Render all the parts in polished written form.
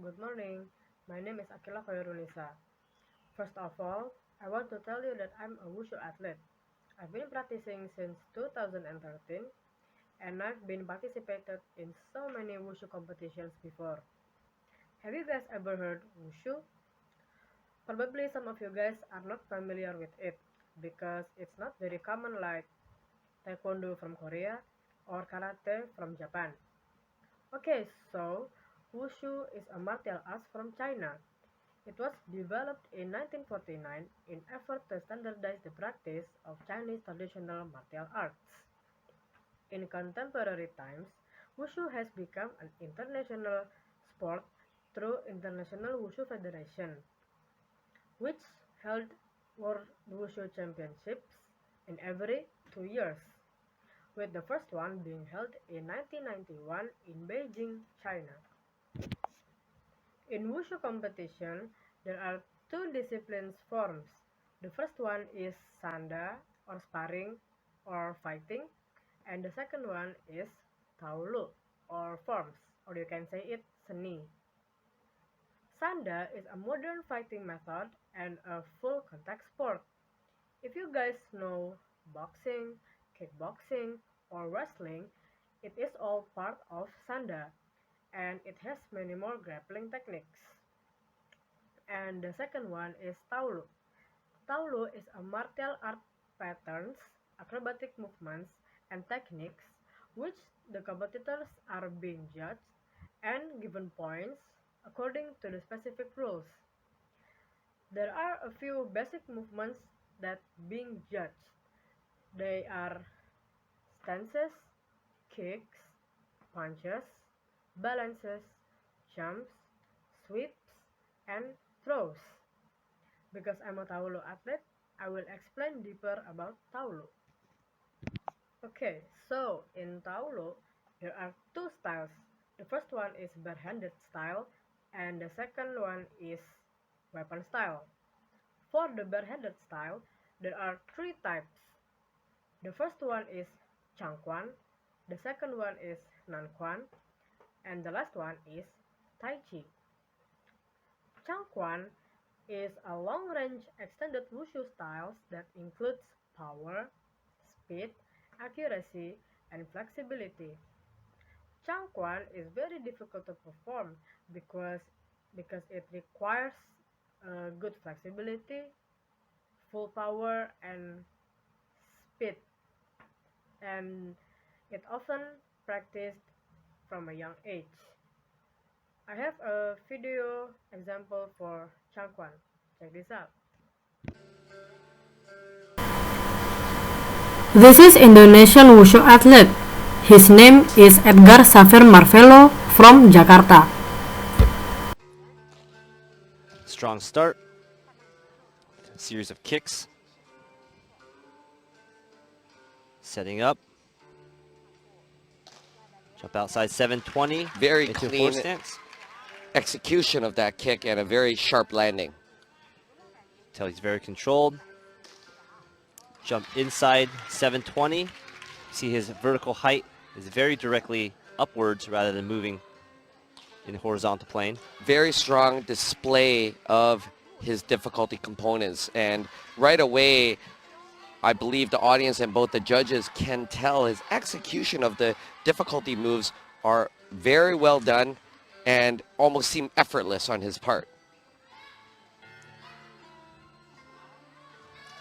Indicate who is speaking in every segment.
Speaker 1: good morning. My name is Aqila Khairunnisa. First of all, I want to tell you that I'm a Wushu athlete. I've been practicing since 2013 and I've been participated in so many Wushu competitions before. Have you guys ever heard Wushu? Probably some of you guys are not familiar with it because it's not very common like Taekwondo from Korea or Karate from Japan. Okay, so Wushu is a martial arts from China. It was developed in 1949 in effort to standardize the practice of Chinese traditional martial arts. In contemporary times, Wushu has become an international sport through International Wushu Federation, which held World Wushu Championships in every 2 years, with the first one being held in 1991 in Beijing, China. In Wushu competition, there are two disciplines forms. The first one is sanda or sparring or fighting, and the second one is taolu or forms, or you can say it seni. Sanda is a modern fighting method and a full contact sport. If you guys know boxing, kickboxing, or wrestling, it is all part of sanda, and it has many more grappling techniques. And the second one is taolu. Taolu is a martial art patterns, acrobatic movements, and techniques which the competitors are being judged and given points according to the specific rules. There are a few basic movements that being judged. They are stances, kicks, punches, balances, jumps, sweeps, and throws. Because I'm a Taolu athlete, I will explain deeper about Taolu. Okay, so in Taolu, there are two styles. The first one is barehanded style, and the second one is weapon style. For the barehanded style, there are three types. The first one is Changquan, the second one is Nanquan, and the last one is Tai Chi. Changquan is a long-range extended wushu style that includes power, speed, accuracy, and flexibility. Changquan is very difficult to perform because it requires good flexibility, full power, and speed, and it often practiced from a young age. I have a video example for Changquan. Check this out.
Speaker 2: This is Indonesian Wushu athlete. His name is Edgar Xavier Marvelo from Jakarta.
Speaker 3: Strong start. Series of kicks. Setting up. Jump outside 720.
Speaker 4: Very
Speaker 3: into
Speaker 4: clean
Speaker 3: stance.
Speaker 4: execution of that kick and a very sharp landing.
Speaker 3: Tell he's very controlled. Jump inside 720. See his vertical height is very directly upwards rather than moving in the horizontal plane.
Speaker 4: Very strong display of his difficulty components, and right away I believe the audience and both the judges can tell his execution of the difficulty moves are very well done and almost seem effortless on his part.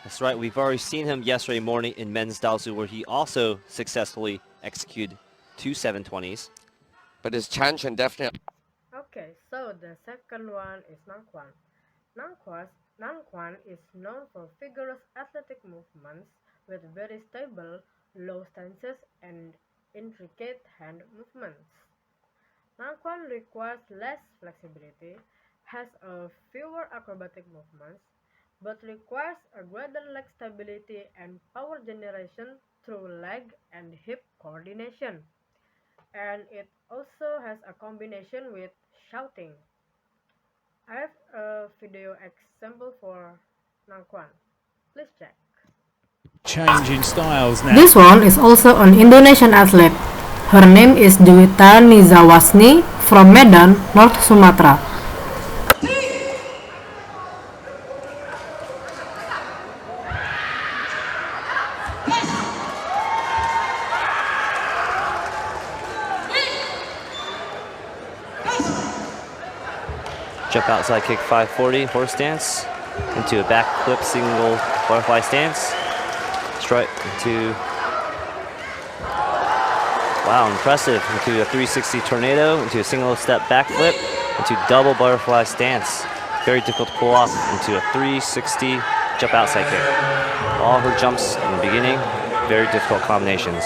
Speaker 3: That's right, we've already seen him yesterday morning in men's Daosu where he also successfully executed two 720s.
Speaker 4: But his Chanshan definitely...
Speaker 1: Okay, so the second one is Nanquan. Nanquan is known for vigorous athletic movements with very stable, low stances and intricate hand movements. Nanquan requires less flexibility, has a fewer acrobatic movements, but requires a greater leg stability and power generation through leg and hip coordination. And it also has a combination with shouting. I have a video example for Nanquan. Please check.
Speaker 5: Changing styles now.
Speaker 2: This one is also an Indonesian athlete. Her name is Juwita Nizawasni from Medan, North Sumatra.
Speaker 3: Jump outside kick 540, horse stance, into a back flip single butterfly stance, strut into, wow, impressive, into a 360 tornado, into a single step back flip, into double butterfly stance. Very difficult to pull off into a 360 jump outside kick. All her jumps in the beginning, very difficult combinations.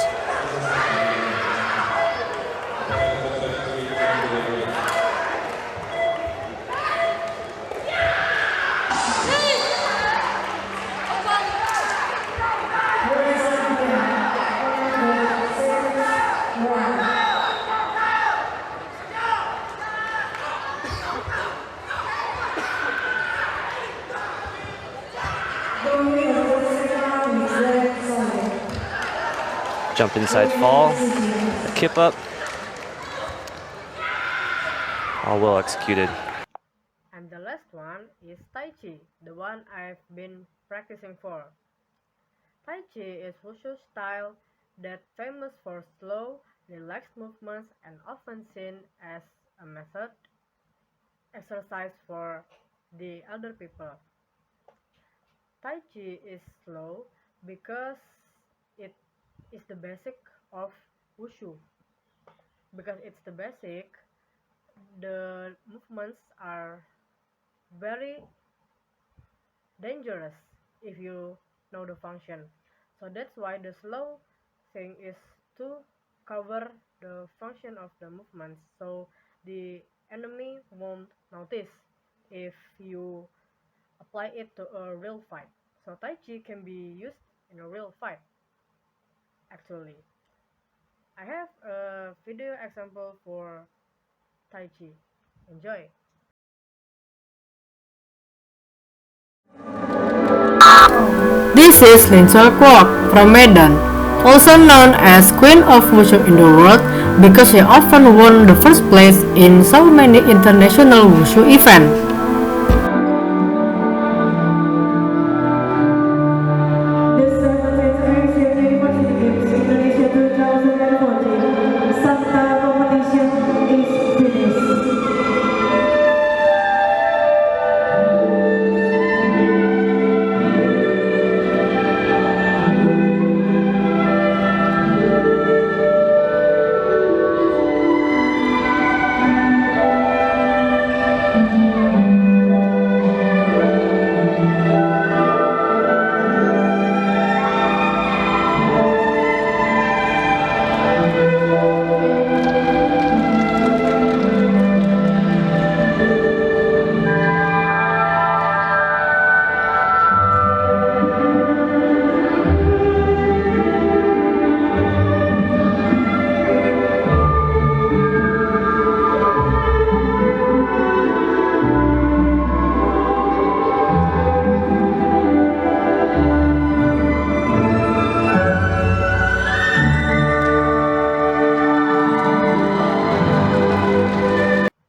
Speaker 3: Jump inside fall, a kip up, all well executed.
Speaker 1: And the last one is Tai Chi, the one I've been practicing for. Tai Chi is Wushu style that's famous for slow, relaxed movements and often seen as a method exercise for the elder people. Tai Chi is slow because it is the basic of Wushu. Because it's the basic, the movements are very dangerous if you know the function. So that's why the slow thing is to cover the function of the movements so the enemy won't notice if you apply it to a real fight. So Tai Chi can be used in a real fight actually. I have a video example for Tai Chi. Enjoy!
Speaker 2: This is Linsol Kwok from Medan, also known as Queen of Wushu in the world because she often won the first place in so many international Wushu events.
Speaker 6: The 17th Asian University Games Indonesia 2014 Santa competition is finished.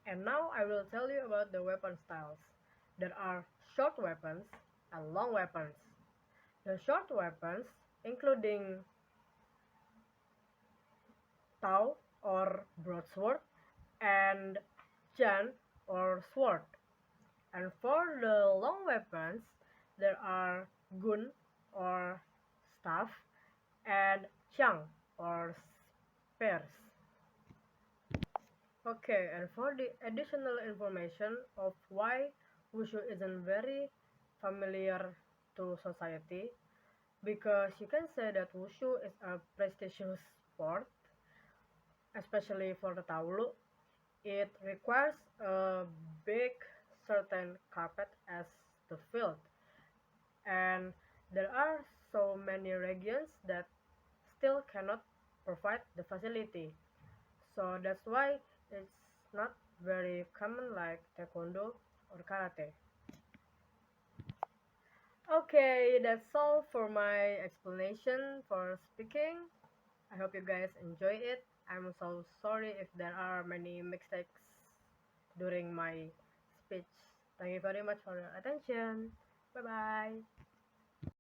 Speaker 1: And now I will tell you about the weapon styles. There are short weapons and long weapons. The short weapons, including Tau or broadsword and Jan or sword. And for the long weapons, there are gun or staff and chang or spears. Okay, and for the additional information of why Wushu isn't very familiar to society, because you can say that Wushu is a prestigious sport, especially for the Taulu. It requires a big certain carpet as the field, and there are so many regions that still cannot provide the facility. So that's why it's not very common like taekwondo or karate. Okay, that's all for my explanation for speaking. I hope you guys enjoy it. I'm so sorry if there are many mistakes during my speech. Thank you very much for your attention. Bye bye.